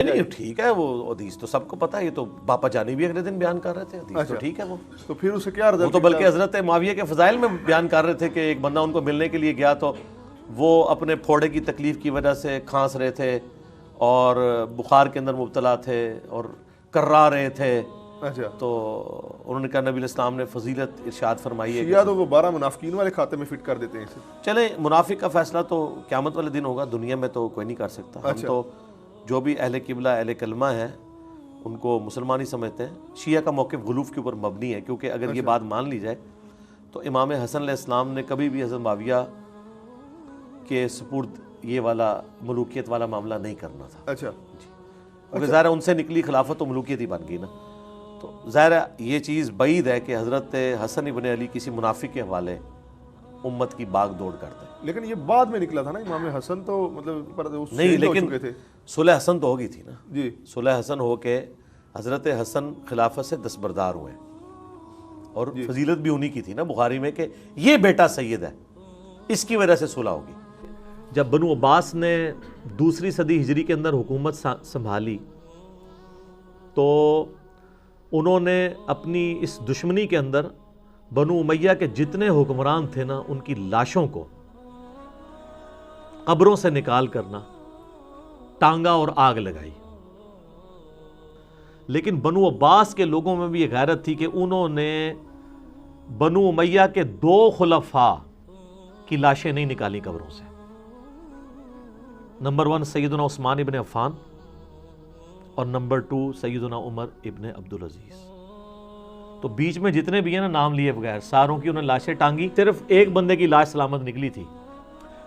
نہیں ٹھیک ہے، وہ حدیث تو سب کو پتہ ہے، یہ تو باپا جانی بھی اگلے دن بیان کر رہے تھے، حدیث تو ٹھیک ہے وہ تو پھر اسے کیا وہ تو بلکہ حضرت معاویہ کے فضائل میں بیان کر رہے تھے کہ ایک بندہ ان کو ملنے کے لیے گیا تو وہ اپنے پھوڑے کی تکلیف کی وجہ سے کھانس رہے تھے اور بخار کے اندر مبتلا تھے اور کرا رہے تھے، تو انہوں نے کہا نبی الاسلام نے فضیلت ارشاد فرمائی ہے یا تو وہ 12 منافقین والے کھاتے میں فٹ کر دیتے ہیں اسے. چلیں منافق کا فیصلہ تو قیامت والے دن ہوگا، دنیا میں تو کوئی نہیں کر سکتا. ہم تو جو بھی اہل قبلہ اہل کلمہ ہیں ان کو مسلمان ہی سمجھتے ہیں. شیعہ کا موقف غلوف کے اوپر مبنی ہے، کیونکہ اگر یہ بات مان لی جائے تو امام حسن علیہ السلام نے کبھی بھی حضرت معاویہ کے سپرد یہ والا ملوکیت والا معاملہ نہیں کرنا تھا. کیونکہ ظاہر ان سے نکلی خلافت تو ملوکیت ہی بن گئی نا. تو ظاہر یہ چیز بعید ہے کہ حضرت حسن ابن علی کسی منافق کے حوالے امت کی باغ دوڑ کرتے ہیں. لیکن یہ بعد میں نکلا تھا نا، امام حسن تو مطلب نہیں، لیکن صلح حسن تو ہوگی تھی نا. جی صلح حسن ہو کے حضرت حسن خلافت سے دستبردار ہوئے اور فضیلت بھی انہی کی تھی نا بخاری میں کہ یہ بیٹا سید ہے، اس کی وجہ سے صلح ہوگی. جب بنو عباس نے دوسری صدی ہجری کے اندر حکومت سنبھالی تو انہوں نے اپنی اس دشمنی کے اندر بنو امیہ کے جتنے حکمران تھے نا ان کی لاشوں کو قبروں سے نکال کرنا ٹانگا اور آگ لگائی. لیکن بنو عباس کے لوگوں میں بھی یہ غیرت تھی کہ انہوں نے بنو امیہ کے 2 خلفاء کی لاشیں نہیں نکالی قبروں سے. نمبر 1 سیدنا عثمان ابن عفان اور نمبر 2 سیدنا عمر ابن عبدالعزیز. تو بیچ میں جتنے بھی ہیں نا نام لیے بغیر ساروں کی انہوں نے لاشیں ٹانگی. صرف ایک بندے کی لاش سلامت نکلی تھی،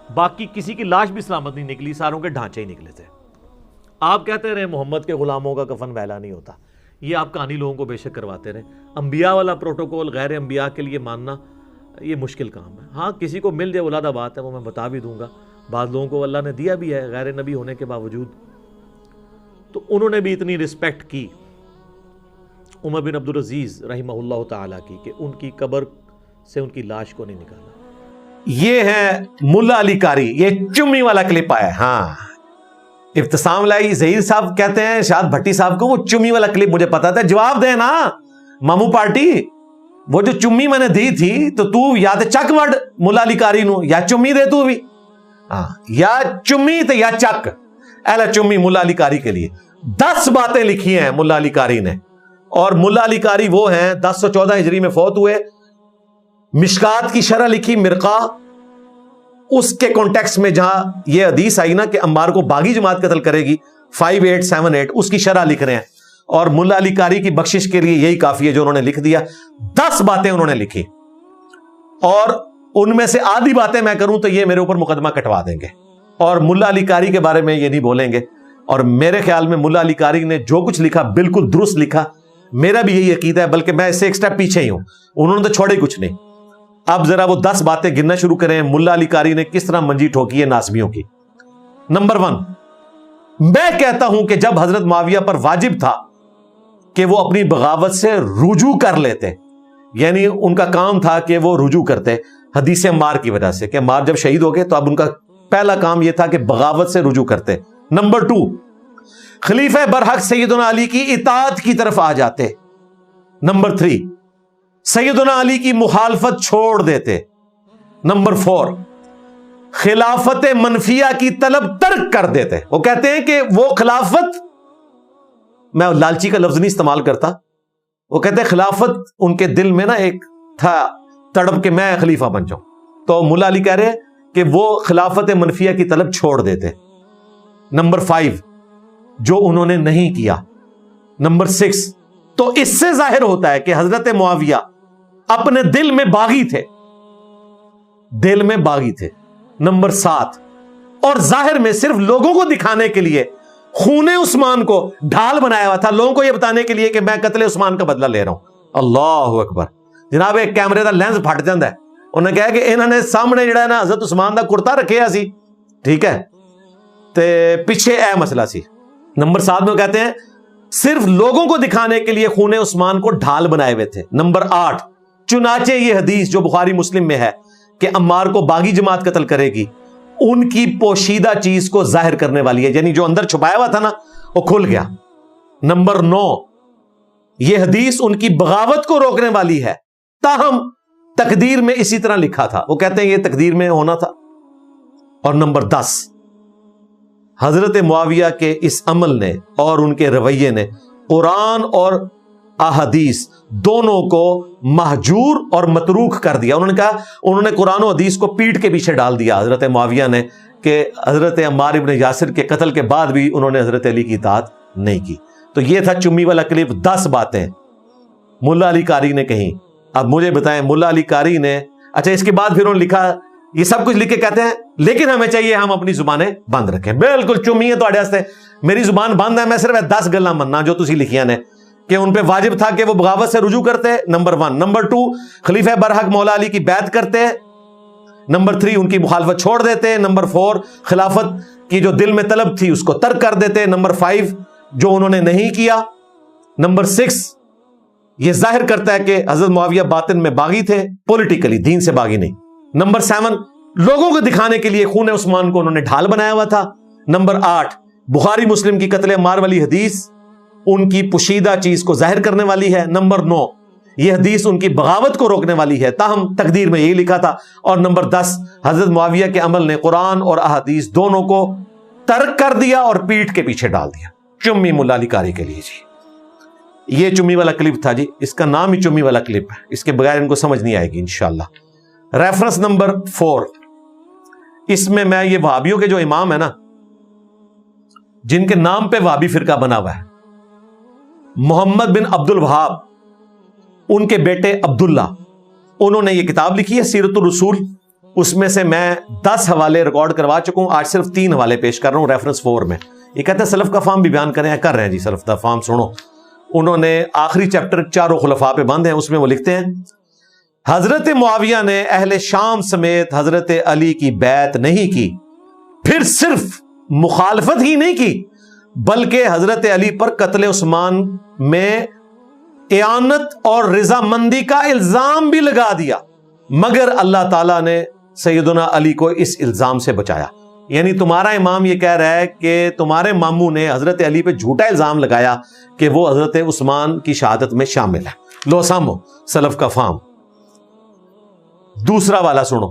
باقی کسی کی لاش بھی سلامت نہیں نکلی، ساروں کے ڈھانچے ہی نکلے تھے. آپ کہتے رہے محمد کے غلاموں کا کفن ویلا نہیں ہوتا، یہ آپ کہانی لوگوں کو بے شک کرواتے رہے. انبیاء والا پروٹوکول غیر انبیاء کے لیے ماننا یہ مشکل کام ہے. ہاں کسی کو مل جائے ولادہ بات ہے، وہ میں بتا بھی دوں گا. بعض لوگوں کو اللہ نے دیا بھی ہے غیر نبی ہونے کے باوجود. تو انہوں نے بھی اتنی رسپیکٹ کی عمر بن عبدالعزیز رحمہ اللہ تعالیٰ کی کہ ان کی قبر سے ان کی لاش کو نہیں نکالا. یہ ہے ملا علی قاری، یہ چمی والا کلپ آیا. ہاں ابتسام لائی ظہیر صاحب کہتے ہیں شاد بھٹی صاحب کو وہ چمی والا کلپ مجھے پتا تھا. جواب دے نا مامو پارٹی، وہ جو چمی میں نے دی تھی تو یا تے چک وڈ ملا علی قاری نو یا چمی دے تو بھی. ہاں یا چمی تے یا چک. اہلا چمی ملا علی قاری کے لیے 10 باتیں لکھی ہیں ملا علی قاری نے. اور ملا علی قاری وہ ہیں 1014 ہجری میں فوت ہوئے. مشکات کی شرح لکھی مرقہ، اس کے کانٹیکس میں جہاں یہ حدیث آئی نا کہ عمار کو باغی جماعت قتل کرے گی 5878 اس کی شرح لکھ رہے ہیں. اور ملا علی قاری کی بخشش کے لیے یہی کافی ہے جو انہوں نے لکھ دیا. 10 باتیں انہوں نے لکھی اور ان میں سے آدھی باتیں میں کروں تو یہ میرے اوپر مقدمہ کٹوا دیں گے اور ملا علی قاری کے بارے میں یہ نہیں بولیں گے. اور میرے خیال میں ملا علی قاری نے جو کچھ لکھا بالکل درست لکھا. میرا بھی یہی عقیدہ ہے، بلکہ میں اس سے ایک سٹیپ پیچھے ہی ہوں. انہوں نے تو چھوڑے کچھ نہیں. اب ذرا وہ 10 باتیں گننا شروع کریں ملا علی قاری نے کس طرح منجی ٹھوکی ہے ناسبیوں کی. نمبر 1، میں کہتا ہوں کہ جب حضرت معاویہ پر واجب تھا کہ وہ اپنی بغاوت سے رجوع کر لیتے، یعنی ان کا کام تھا کہ وہ رجوع کرتے حدیث عمار کی وجہ سے کہ عمار جب شہید ہو گئے تو اب ان کا پہلا کام یہ تھا کہ بغاوت سے رجوع کرتے. نمبر 2، خلیفہ برحق سیدنا علی کی اطاعت کی طرف آ جاتے. نمبر 3، سیدنا علی کی مخالفت چھوڑ دیتے. نمبر 4، خلافت منفیہ کی طلب ترک کر دیتے. وہ کہتے ہیں کہ وہ خلافت، میں لالچی کا لفظ نہیں استعمال کرتا، وہ کہتے ہیں خلافت ان کے دل میں نا ایک تھا تڑپ کے میں خلیفہ بن جاؤں. تو ملا علی کہہ رہے ہیں کہ وہ خلافت منفیہ کی طلب چھوڑ دیتے. نمبر 5، جو انہوں نے نہیں کیا. نمبر 6، تو اس سے ظاہر ہوتا ہے کہ حضرت معاویہ اپنے دل میں باغی تھے، دل میں باغی تھے. نمبر 7، اور ظاہر میں صرف لوگوں کو دکھانے کے لیے خون عثمان کو ڈھال بنایا ہوا تھا، لوگوں کو یہ بتانے کے لیے کہ میں قتل عثمان کا بدلہ لے رہا ہوں. اللہ اکبر. جناب ایک کیمرے دا لینس پھٹ جاتا ہے. انہوں نے کہا کہ انہوں نے سامنے جڑا ہے نا حضرت عثمان دا کرتا رکھے سی، ٹھیک ہے، تے پیچھے اے مسئلہ سی. نمبر 7 میں کہتے ہیں صرف لوگوں کو دکھانے کے لیے خون عثمان کو ڈھال بنائے ہوئے تھے. نمبر 8، چنانچہ یہ حدیث جو بخاری مسلم میں ہے کہ عمار کو باغی جماعت قتل کرے گی، ان کی پوشیدہ چیز کو ظاہر کرنے والی ہے، یعنی جو اندر چھپایا ہوا تھا نا وہ کھل گیا۔ نمبر 9، یہ حدیث ان کی بغاوت کو روکنے والی ہے، تاہم تقدیر میں اسی طرح لکھا تھا، وہ کہتے ہیں یہ تقدیر میں ہونا تھا۔ اور نمبر 10، حضرت معاویہ کے اس عمل نے اور ان کے رویے نے قرآن اور احادیث دونوں کو مہجور اور متروک کر دیا۔ انہوں نے قرآن و حدیث کو پیٹ کے پیچھے ڈال دیا حضرت معاویہ نے، کہ حضرت عمار ابن یاسر کے قتل کے بعد بھی انہوں نے حضرت علی کی اطاعت نہیں کی۔ تو یہ تھا چمی والا کلپ، 10 باتیں ملا علی قاری نے کہیں۔ اب مجھے بتائیں ملا علی قاری نے، اچھا اس کے بعد پھر انہوں نے لکھا، یہ سب کچھ لکھ کے کہتے ہیں لیکن ہمیں چاہیے ہم اپنی زبانیں بند رکھیں۔ بالکل چمی ہے تواڈے واسطے، میری زبان بند ہے، میں صرف 10 گلاں مننا جو تسی لکھیاں نے کہ ان پہ واجب تھا کہ وہ بغاوت سے رجوع کرتے، نمبر 1۔ نمبر 2، خلیفہ برحق مولا علی کی بیعت کرتے۔ نمبر 3، ان کی مخالفت چھوڑ دیتے۔ نمبر 4، خلافت کی جو دل میں طلب تھی اس کو ترک کر دیتے۔ نمبر 5، جو انہوں نے نہیں کیا۔ نمبر 6، یہ ظاہر کرتا ہے کہ حضرت معاویہ باطن میں باغی تھے، پولیٹیکلی، دین سے باغی نہیں۔ نمبر 7، لوگوں کو دکھانے کے لیے خون عثمان کو انہوں نے ڈھال بنایا ہوا تھا۔ نمبر 8، بخاری مسلم کی قتل عمار والی حدیث ان کی پوشیدہ چیز کو ظاہر کرنے والی ہے۔ نمبر 9، یہ حدیث ان کی بغاوت کو روکنے والی ہے، تاہم تقدیر میں یہی لکھا تھا۔ اور نمبر 10، حضرت معاویہ کے عمل نے قرآن اور احادیث دونوں کو ترک کر دیا اور پیٹ کے پیچھے ڈال دیا۔ چمی ملا علی قاری کے لیے جی، یہ چمی والا کلپ تھا جی، اس کا نام ہی چمی والا کلپ ہے، اس کے بغیر ان کو سمجھ نہیں آئے گی انشاءاللہ۔ ریفرنس نمبر 4، اس میں یہ وہابیوں کے جو امام ہے نا، جن کے نام پہ وہابی فرقہ بنا ہوا ہے، محمد بن عبد الوہاب، ان کے بیٹے عبداللہ، انہوں نے یہ کتاب لکھی ہے سیرت الرسول، اس میں سے میں 10 حوالے ریکارڈ کروا چکا ہوں، آج صرف 3 حوالے پیش کر رہا ہوں ریفرنس 4 میں۔ یہ کہتے ہیں سلف کا فام بھی بیان کریں، کر رہے ہیں جی سلف کا فام، سنو۔ انہوں نے آخری چیپٹر 4 خلفاء پہ بند ہیں، اس میں وہ لکھتے ہیں حضرت معاویہ نے اہل شام سمیت حضرت علی کی بیعت نہیں کی، پھر صرف مخالفت ہی نہیں کی بلکہ حضرت علی پر قتل عثمان میں اعانت اور رضامندی کا الزام بھی لگا دیا، مگر اللہ تعالیٰ نے سیدنا علی کو اس الزام سے بچایا۔ یعنی تمہارا امام یہ کہہ رہا ہے کہ تمہارے ماموں نے حضرت علی پہ جھوٹا الزام لگایا کہ وہ حضرت عثمان کی شہادت میں شامل ہے۔ لو سامو سلف کا فام۔ دوسرا والا سنو،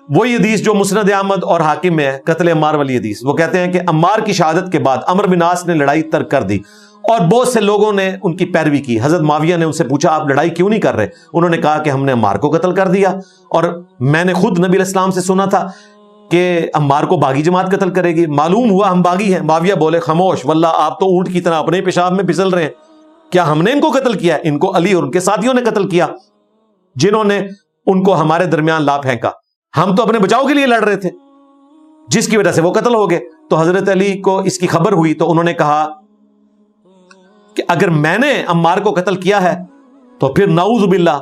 وہی حدیث جو مسند احمد اور حاکم میں ہے، قتل عمار والی حدیث، وہ کہتے ہیں کہ عمار کی شہادت کے بعد عمرو بن عاص نے لڑائی ترک کر دی اور بہت سے لوگوں نے ان کی پیروی کی۔ حضرت معاویہ نے ان سے پوچھا آپ لڑائی کیوں نہیں کر رہے؟ انہوں نے کہا کہ ہم نے عمار کو قتل کر دیا، اور میں نے خود نبی علیہ السلام سے سنا تھا کہ عمار کو باغی جماعت قتل کرے گی، معلوم ہوا ہم باغی ہیں۔ معاویہ بولے خاموش، واللہ آپ تو اونٹ کی طرح اپنے پیشاب میں پھسل رہے ہیں، کیا ہم نے ان کو قتل کیا؟ ان کو علی اور ان کے ساتھیوں نے قتل کیا، جنہوں نے ان کو ہمارے درمیان لا پھینکا، ہم تو اپنے بچاؤ کے لیے لڑ رہے تھے، جس کی وجہ سے وہ قتل ہو گئے۔ تو حضرت علی کو اس کی خبر ہوئی تو انہوں نے کہا کہ اگر میں نے عمار کو قتل کیا ہے تو پھر نعوذ باللہ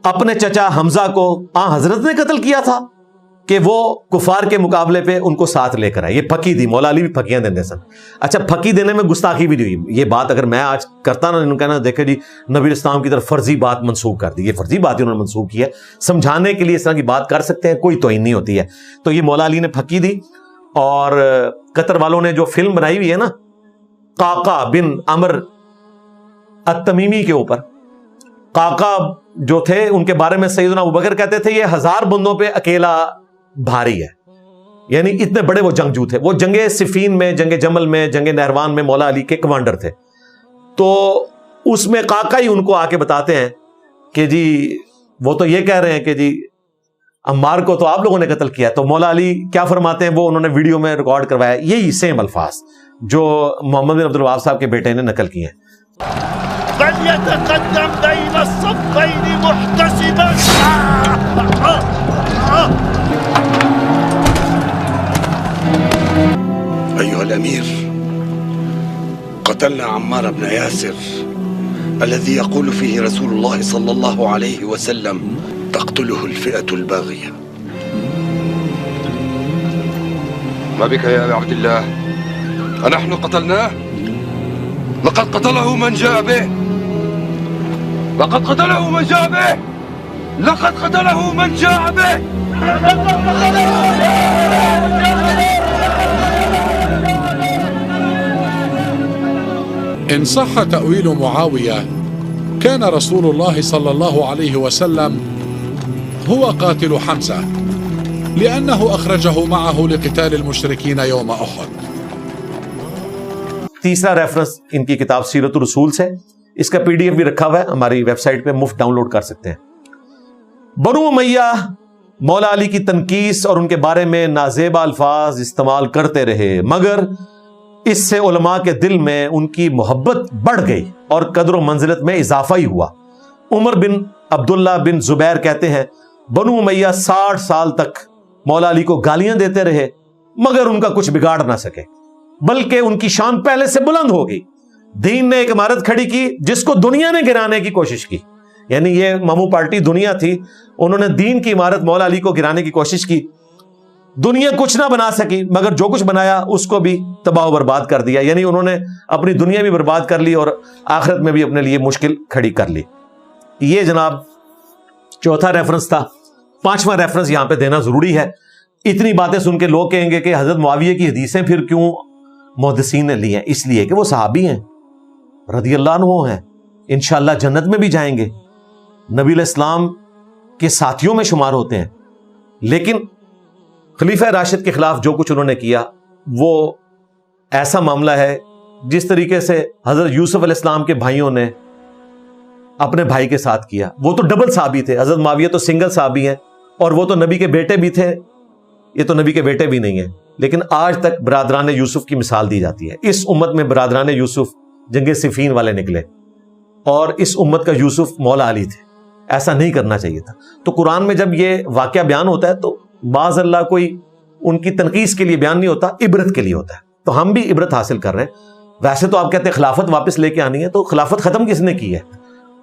اپنے چچا حمزہ کو حضرت نے قتل کیا تھا کہ وہ کفار کے مقابلے پہ ان کو ساتھ لے کر آئے۔ یہ پھکی تھی، مولا علی بھی پھکیاں دیندے سن۔ اچھا پھکی دینے میں گستاخی بھی نہیں ہوئی، یہ بات اگر میں آج کرتا نا، انہوں نے کہنا دیکھیں جی نبی اسلام کی طرف فرضی بات منسوخ کر دی، یہ فرضی بات انہوں نے منسوخ کی ہے، سمجھانے کے لیے اس طرح کی بات کر سکتے ہیں، کوئی توہین نہیں ہوتی ہے۔ تو یہ مولا علی نے پھکی دی، اور قطر والوں نے جو فلم بنائی ہوئی ہے نا قعقاع بن عمر التمیمی کے اوپر، قعقاع جو تھے ان کے بارے میں سیدنا ابوبکر کہتے تھے یہ 1000 بندوں پہ اکیلا بھاری ہے، یعنی اتنے بڑے وہ جنگجو تھے۔ وہ جنگ صفین میں، جنگ جمل میں، جنگ نہروان میں مولا علی کے کمانڈر تھے۔ تو اس میں قعقاع ہی ان کو آ کے بتاتے ہیں کہ جی وہ تو یہ کہہ رہے ہیں کہ جی عمار کو تو آپ لوگوں نے قتل کیا، تو مولا علی کیا فرماتے ہیں، وہ انہوں نے ویڈیو میں ریکارڈ کروایا، یہی سیم الفاظ جو محمد بن عبد الوہاب صاحب کے بیٹے نے نقل کیے ہیں۔ فليتقدم بين الصفين محتسبا أيها الأمير، قتلنا عمار بن ياسر الذي يقول فيه رسول الله صلى الله عليه وسلم تقتله الفئة الباغية. ما بك يا أبا عبد الله؟ أنحن قتلناه؟ لقد قتله من جاء به، لقد قتله من جاء به، لقد قتله من جاء به. إن صح تأويل معاوية كان رسول الله صلى الله عليه وسلم هو قاتل حمزة لأنه أخرجه معه لقتال المشركين يوم أحد. تیسرا ریفرنس ان کی کتاب سیرت الرسول سے، اس کا PDF بھی رکھا ہوا ہے ہماری ویب سائٹ پہ، مفت ڈاؤن لوڈ کر سکتے ہیں. بنو امیہ مولا علی کی تنقیس اور ان کے بارے میں نازیبا الفاظ استعمال کرتے رہے، مگر اس سے علماء کے دل میں ان کی محبت بڑھ گئی اور قدر و منزلت میں اضافہ ہی ہوا. عمر بن عبداللہ بن زبیر کہتے ہیں بنو امیہ 60 سال تک مولا علی کو گالیاں دیتے رہے مگر ان کا کچھ بگاڑ نہ سکے، بلکہ ان کی شان پہلے سے بلند ہو گئی. دین نے ایک عمارت کھڑی کی جس کو دنیا نے گرانے کی کوشش کی، یعنی یہ مامو پارٹی دنیا تھی، انہوں نے دین کی عمارت مولا علی کو گرانے کی کوشش کی. دنیا کچھ نہ بنا سکی مگر جو کچھ بنایا اس کو بھی تباہ و برباد کر دیا، یعنی انہوں نے اپنی دنیا بھی برباد کر لی اور آخرت میں بھی اپنے لیے مشکل کھڑی کر لی. یہ جناب چوتھا ریفرنس تھا. پانچواں ریفرنس یہاں پہ دینا ضروری ہے. اتنی باتیں سن کے لوگ کہیں گے کہ حضرت معاویہ کی حدیثیں پھر کیوں محدثین نے لی ہیں؟ اس لیے کہ وہ صحابی ہیں، رضی اللہ عنہ ہیں، انشاءاللہ جنت میں بھی جائیں گے، نبی علیہ السلام کے ساتھیوں میں شمار ہوتے ہیں. لیکن خلیفہ راشد کے خلاف جو کچھ انہوں نے کیا وہ ایسا معاملہ ہے جس طریقے سے حضرت یوسف علیہ السلام کے بھائیوں نے اپنے بھائی کے ساتھ کیا. وہ تو ڈبل صحابی تھے، حضرت معاویہ تو سنگل صحابی ہیں اور وہ تو نبی کے بیٹے بھی تھے، یہ تو نبی کے بیٹے بھی نہیں ہیں. لیکن آج تک برادران یوسف کی مثال دی جاتی ہے. اس امت میں برادران یوسف جنگ صفین والے نکلے اور اس امت کا یوسف مولا علی تھے. ایسا نہیں کرنا چاہیے تھا. تو قرآن میں جب یہ واقعہ بیان ہوتا ہے تو بعض اللہ کوئی ان کی تنقیص کے لیے بیان نہیں ہوتا، عبرت کے لیے ہوتا ہے. تو ہم بھی عبرت حاصل کر رہے ہیں. ویسے تو آپ کہتے ہیں خلافت واپس لے کے آنی ہے، تو خلافت ختم کس نے کی ہے؟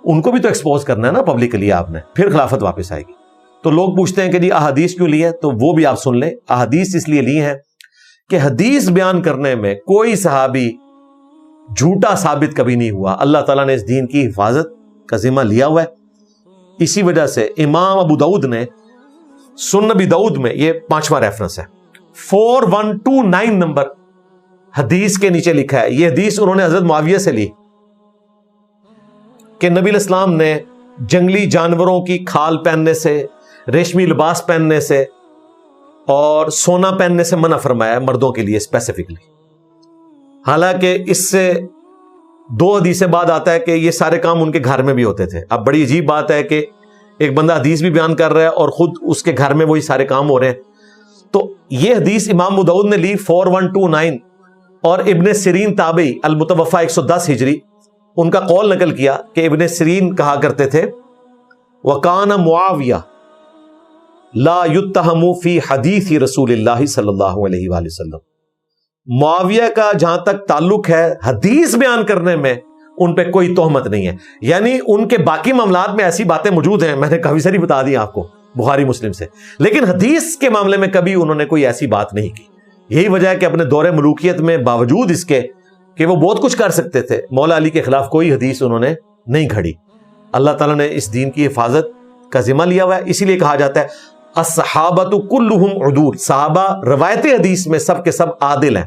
ان کو بھی تو ایکسپوز کرنا ہے نا پبلکلی آپ نے، پھر خلافت واپس آئے گی. تو لوگ پوچھتے ہیں کہ جی احادیث کیوں لی ہے؟ تو وہ بھی آپ سن لیں. احادیث اس لیے لی ہیں کہ حدیث بیان کرنے میں کوئی صحابی جھوٹا ثابت کبھی نہیں ہوا. اللہ تعالیٰ نے اس دین کی حفاظت کا ذمہ لیا ہوا ہے. اسی وجہ سے امام ابو داؤد نے سنن ابی داؤد میں، یہ پانچواں ریفرنس ہے، 4129 نمبر حدیث کے نیچے لکھا ہے. یہ حدیث انہوں نے حضرت معاویہ سے لی کہ نبی علیہ السلام نے جنگلی جانوروں کی کھال پہننے سے، ریشمی لباس پہننے سے اور سونا پہننے سے منع فرمایا مردوں کے لیے اسپیسیفکلی. حالانکہ اس سے 2 حدیثیں بعد آتا ہے کہ یہ سارے کام ان کے گھر میں بھی ہوتے تھے. اب بڑی عجیب بات ہے کہ ایک بندہ حدیث بھی بیان کر رہا ہے اور خود اس کے گھر میں وہی سارے کام ہو رہے ہیں. تو یہ حدیث امام ابو داؤد نے لی 4129، اور ابن سیرین تابعی المتوفى 110 ہجری ان کا قول نقل کیا کہ ابن سیرین کہا کرتے تھے وَقَانَ مُعَاوِيَةَ لَا يُتَّهَمُ فِي حَدِيثِ رسول اللہ صلی اللہ علیہ وآلہ وسلم. معاویہ کا جہاں تک تعلق ہے حدیث بیان کرنے میں ان پہ کوئی تہمت نہیں ہے. یعنی ان کے باقی معاملات میں ایسی باتیں موجود ہیں، میں نے کافی ساری بتا دی آپ کو بخاری مسلم سے، لیکن حدیث کے معاملے میں کبھی انہوں نے کوئی ایسی بات نہیں کی. یہی وجہ ہے کہ اپنے دور ملوکیت میں باوجود اس کے کہ وہ بہت کچھ کر سکتے تھے، مولا علی کے خلاف کوئی حدیث انہوں نے نہیں کھڑی. اللہ تعالیٰ نے اس دین کی حفاظت کا ذمہ لیا ہوا ہے. اسی لیے کہا جاتا ہے الصحابۃ کلہم عدول، صحابہ روایت حدیث میں سب کے سب عادل ہیں.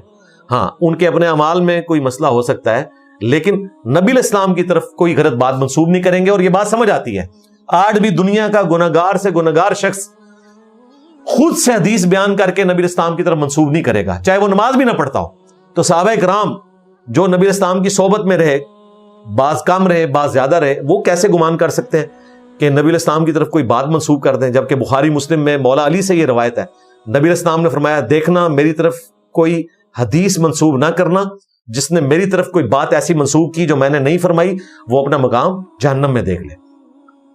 ہاں ان کے اپنے اعمال میں کوئی مسئلہ ہو سکتا ہے، لیکن نبی علیہ السلام کی طرف کوئی غلط بات منسوب نہیں کریں گے. اور یہ بات سمجھ آتی ہے، آج بھی دنیا کا گناہگار سے گناہگار شخص خود سے حدیث بیان کر کے نبی علیہ السلام کی طرف منسوب نہیں کرے گا، چاہے وہ نماز بھی نہ پڑھتا ہو. تو صحابہ کرام جو نبی علیہ السلام کی صحبت میں رہے، بعض کم رہے بعض زیادہ رہے، وہ کیسے گمان کر سکتے ہیں کہ نبی علیہ السلام کی طرف کوئی بات منسوب کر دیں؟ جبکہ بخاری مسلم میں مولا علی سے یہ روایت ہے، نبی علیہ السلام نے فرمایا دیکھنا میری طرف کوئی حدیث منسوب نہ کرنا، جس نے میری طرف کوئی بات ایسی منسوب کی جو میں نے نہیں فرمائی وہ اپنا مقام جہنم میں دیکھ لے.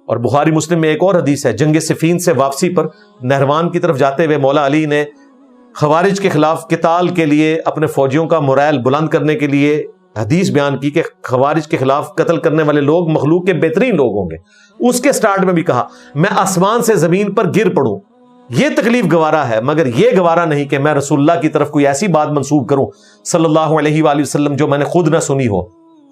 اور بخاری مسلم میں ایک اور حدیث ہے، جنگ صفین سے واپسی پر نہروان کی طرف جاتے ہوئے مولا علی نے خوارج کے خلاف قتال کے لیے اپنے فوجیوں کا مورائل بلند کرنے کے لیے حدیث بیان کی کہ خوارج کے خلاف قتل کرنے والے لوگ مخلوق کے بہترین لوگ ہوں گے. اس کے سٹارٹ میں بھی کہا میں آسمان سے زمین پر گر پڑوں یہ تکلیف گوارا ہے، مگر یہ گوارا نہیں کہ میں رسول اللہ کی طرف کوئی ایسی بات منسوب کروں صلی اللہ علیہ وآلہ وسلم جو میں نے خود نہ سنی ہو.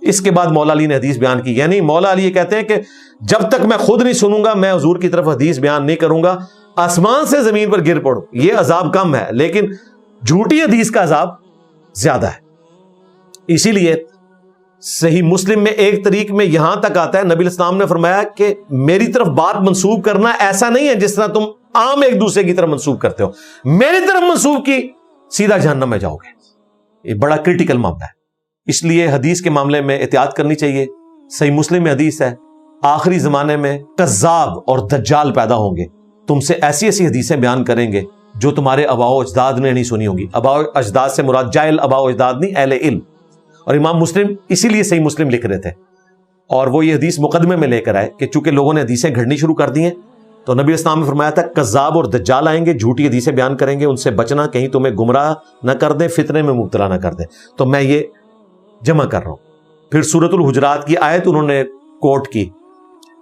اس کے بعد مولا علی نے حدیث بیان کی. یعنی مولا علی یہ کہتے ہیں کہ جب تک میں خود نہیں سنوں گا میں حضور کی طرف حدیث بیان نہیں کروں گا. آسمان سے زمین پر گر پڑو، یہ عذاب کم ہے، لیکن جھوٹی حدیث کا عذاب زیادہ ہے۔ اسی لیے صحیح مسلم میں ایک طریق میں یہاں تک آتا ہے، نبی الاسلام نے فرمایا کہ میری طرف بات منسوب کرنا ایسا نہیں ہے جس طرح تم عام ایک دوسرے کی طرف منسوب کرتے ہو، میری طرف منسوب کی سیدھا جہنم میں جاؤ گے۔ یہ بڑا کرٹیکل معاملہ ہے، اس لیے حدیث کے معاملے میں احتیاط کرنی چاہیے۔ صحیح مسلم میں حدیث ہے، آخری زمانے میں کذاب اور دجال پیدا ہوں گے، تم سے ایسی ایسی حدیثیں بیان کریں گے جو تمہارے آباء و اجداد نے نہیں سنی ہوں گی۔ آباء و اجداد سے مراد جاہل آباء و اجداد نہیں، اہل علم۔ اور امام مسلم اسی لیے صحیح مسلم لکھ رہے تھے، اور وہ یہ حدیث مقدمے میں لے کر آئے کہ چونکہ لوگوں نے حدیثیں گھڑنی شروع کر دی ہیں، تو نبی اسلام نے فرمایا تھا کذاب اور دجال آئیں گے، جھوٹی حدیثیں بیان کریں گے، ان سے بچنا، کہیں تمہیں گمراہ نہ کر دیں، فتنے میں مبتلا نہ کر دیں۔ تو میں یہ جمع کر رہا ہوں۔ پھر سورۃ الحجرات کی آیت انہوں نے کوٹ کی،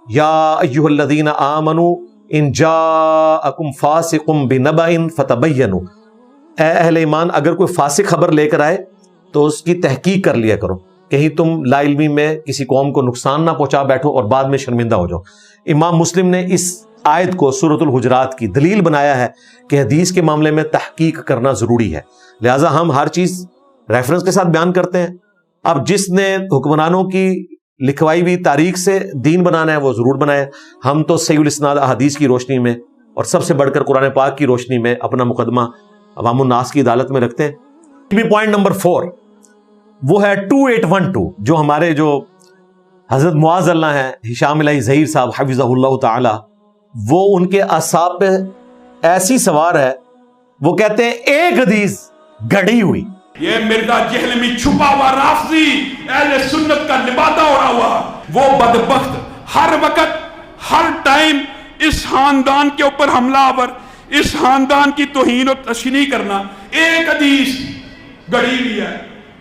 یا ایھا الذین آمنوا ان جاءکم فاسق بنبأ فتبینوا، اے اہل ایمان اگر کوئی فاسق خبر لے کر آئے تو اس کی تحقیق کر لیا کرو، کہیں تم لا علمی میں کسی قوم کو نقصان نہ پہنچا بیٹھو اور بعد میں شرمندہ ہو جاؤ۔ امام مسلم نے اس آیت کو سورۃ الحجرات کی دلیل بنایا ہے کہ حدیث کے معاملے میں تحقیق کرنا ضروری ہے، لہٰذا ہم ہر چیز ریفرنس کے ساتھ بیان کرتے ہیں۔ اب جس نے حکمرانوں کی لکھوائی ہوئی تاریخ سے دین بنانا ہے وہ ضرور بنائے، ہم تو صحیح الاسناد احادیث کی روشنی میں اور سب سے بڑھ کر قرآن پاک کی روشنی میں اپنا مقدمہ عوام الناس کی عدالت میں رکھتے ہیں۔ پوائنٹ نمبر 4 وہ ہے 2812، جو ہمارے جو حضرت معاذ اللہ ہیں، ہشام الہی ظہیر صاحب حفظہ اللہ تعالی، وہ ان کے اعصاب پہ ایسی سوار ہے، وہ کہتے ہیں ایک حدیث گھڑی ہوئی۔ یہ مرزا جہلمی چھپا ہوا رافضی اہل سنت کا لبادہ اڑا ہوا وہ بدبخت ہر وقت ہر ٹائم اس خاندان کے اوپر حملہ آور، اس خاندان کی توہین و تشنیع کرنا۔ ایک حدیث گڑی ہوئی ہے،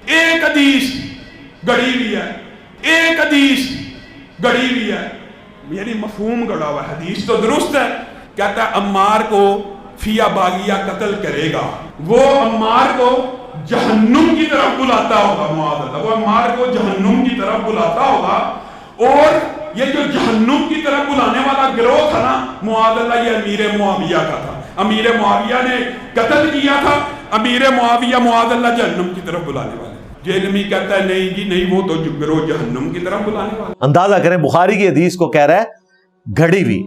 ایک حدیث گڑی ہوئی ہے، ایک حدیث گڑی ہوئی ہے، یعنی مفہوم گڑا ہوا ہے۔ حدیث تو درست ہے، کہتا ہے عمار کو فیا باغیہ قتل کرے گا، وہ عمار کو جہنم کی طرف بلاتا ہوگا، معاذ اللہ، وہ عمار کو جہنم کی طرف بلاتا ہوگا۔ اور یہ جو جہنم کی طرف بلانے والا گروہ تھا نا، معاذ اللہ، یہ امیر معاویہ کا تھا۔ امیر معاویہ نے قتل کیا تھا، امیر معاویہ معاذ اللہ جہنم کی طرف بلانے والے۔ جہلمی کہتا ہے نہیں جی نہیں، وہ تو گروہ جہنم کی طرف بلانے والا۔ اندازہ کریں بخاری کی حدیث کو کہہ رہا ہے گھڑی ہوئی،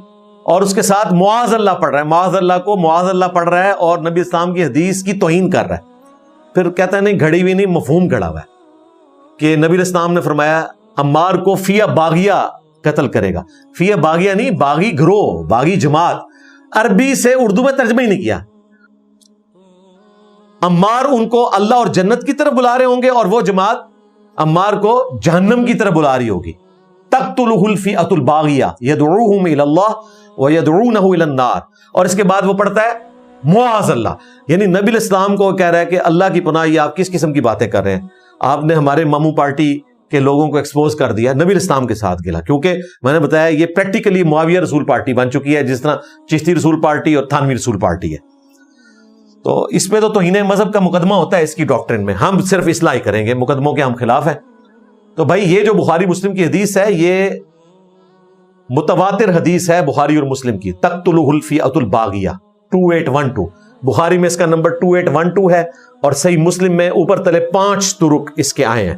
اور اس کے ساتھ معاذ اللہ پڑھ رہا ہے، معاذ اللہ کو معاذ اللہ پڑھ رہا ہے اور نبی اسلام کی حدیث کی توہین کر رہا ہے۔ پھر کہتا ہے نہیں گھڑی ہوئی نہیں، مفہوم گھڑا ہوا ہے کہ نبی اسلام نے فرمایا عمار کو فیا باغیہ قتل کرے گا۔ فیا باغیہ نہیں، باغی گروہ، باغی جماعت، عربی سے اردو میں ترجمہ ہی نہیں کیا۔ عمار ان کو اللہ اور جنت کی طرف بلا رہے ہوں گے، اور وہ جماعت عمار کو جہنم کی طرف بلا رہی ہوگی۔ تقتلہ الفئۃ الباغیہ یدعوہم الی اللہ ویدعونہ الی النار۔ اور اس کے بعد وہ پڑھتا ہے معاذ اللہ، یعنی نبی الاسلام کو کہہ رہا ہے کہ اللہ کی پناہ، یہ آپ کس قسم کی باتیں کر رہے ہیں؟ آپ نے ہمارے ماموں پارٹی کے لوگوں کو ایکسپوز کر دیا، نبی الاسلام کے ساتھ گلا، کیونکہ میں نے بتایا یہ پریکٹیکلی معاویہ رسول پارٹی بن چکی ہے، جس طرح چشتی رسول پارٹی اور تھانوی رسول پارٹی ہے۔ تو اس پہ تو توہین مذہب کا مقدمہ ہوتا ہے اس کی ڈاکٹرن میں، ہم صرف اصلاح کریں گے، مقدموں کے ہم خلاف ہیں۔ تو بھائی یہ جو بخاری مسلم کی حدیث ہے، یہ متواتر حدیث ہے بخاری اور مسلم کی، تقتلہ الفئۃ الباغیہ 2812، بخاری میں اس کا نمبر 2812 ہے، اور صحیح مسلم میں اوپر تلے 5 طرق اس کے آئے ہیں۔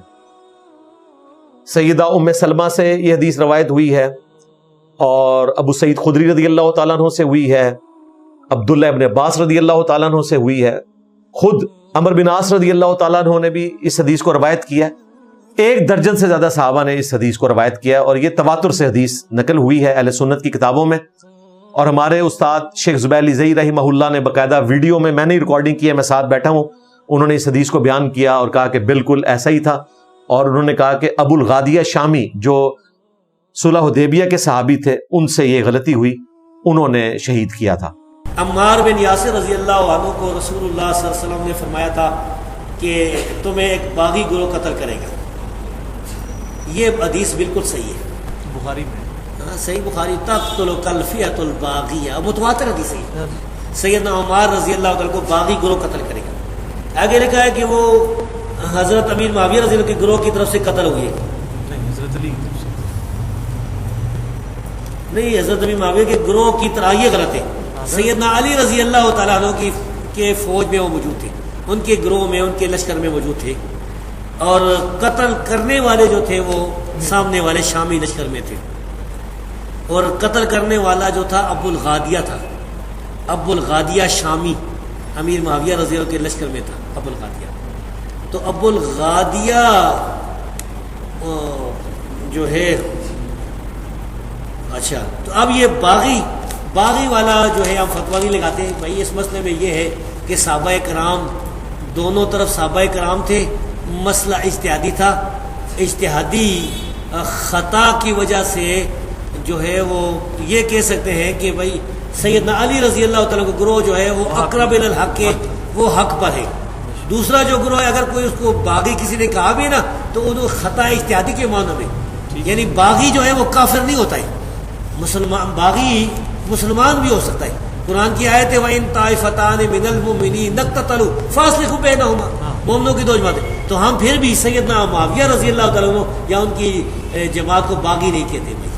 سیدہ ام سلمہ سے یہ حدیث روایت ہوئی ہے، اور ابو سعید خدری رضی اللہ تعالیٰ عنہ سے ہوئی ہے، عبداللہ ابن عباس رضی اللہ تعالیٰ عنہ سے ہوئی ہے، خود عمر بن عاص رضی اللہ تعالیٰ عنہ نے بھی اس حدیث کو روایت کیا ہے۔ 1 درجن سے زیادہ صحابہ نے اس حدیث کو روایت کیا ہے، اور یہ تواتر سے حدیث نقل ہوئی ہے اہل سنت کی کتابوں میں۔ اور ہمارے استاد شیخ زبیر علی زئی رحمہ اللہ نے باقاعدہ ویڈیو میں نے ریکارڈنگ کی ہے، میں ساتھ بیٹھا ہوں، انہوں نے اس حدیث کو بیان کیا اور کہا کہ بالکل ایسا ہی تھا، اور انہوں نے کہا کہ ابو الغادیہ شامی جو صلح حدیبیہ کے صحابی تھے، ان سے یہ غلطی ہوئی، انہوں نے شہید کیا تھا۔ عمار بن یاسر رضی اللہ عنہ کو رسول اللہ صلی اللہ علیہ وسلم نے فرمایا تھا کہ تمہیں ایک باغی گروہ قتل کرے گا۔ یہ حدیث بالکل صحیح ہے، بخاری میں صحیح بخاری، تقتلک الفئۃ الباغیہ، متواتر حدیث ہے۔ سیدنا عمار رضی اللہ عنہ کو باغی گروہ قتل کرے گا۔ آگے لکھا ہے کہ وہ حضرت امیر معاویہ رضی اللہ کے گروہ کی طرف سے قتل ہوئے، نہیں حضرت علی کی طرف سے، نہیں حضرت امیر معاویہ کے گروہ کی طرح، یہ غلط ہے۔ سیدنا علی رضی اللہ تعالیٰ عنہ کے فوج میں وہ موجود تھے، ان کے گروہ میں، ان کے لشکر میں موجود تھے، اور قتل کرنے والے جو تھے وہ سامنے والے شامی لشکر میں تھے، اور قتل کرنے والا جو تھا ابو الغادیہ تھا، ابو الغادیہ شامی امیر معاویہ رضی اللہ کے لشکر میں تھا ابو الغادیہ۔ تو ابو الغادیہ جو ہے، اچھا تو اب یہ باغی والا جو ہے ہم فتویٰ نہیں لگاتے ہیں بھائی، اس مسئلے میں یہ ہے کہ صحابہ کرام دونوں طرف صحابہ کرام تھے، مسئلہ اجتہادی تھا، اجتہادی خطا کی وجہ سے جو ہے وہ یہ کہہ سکتے ہیں کہ بھائی سیدنا علی رضی اللہ تعالیٰ کا گروہ جو ہے وہ اقرب الی الحق ہے، وہ حق پر ہے۔ دوسرا جو گروہ ہے، اگر کوئی اس کو باغی کسی نے کہا بھی نا تو وہ خطا اجتہادی کے معنی میں، یعنی باغی جو ہے وہ کافر نہیں ہوتا ہے، باغی مسلمان بھی ہو سکتا ہے۔ قرآن کی آیت ہے وَإِن طَائِفَتَانِ مِنَ الْمُؤْمِنِينَ اقْتَتَلُوا فَأَصْلِحُوا بَيْنَهُمَا، مومنوں کی دو جماعتیں، تو ہم پھر بھی سیدنا معاویہ رضی اللہ تعالیٰ عنہ یا ان کی جماعت کو باغی نہیں کہتے بھائی۔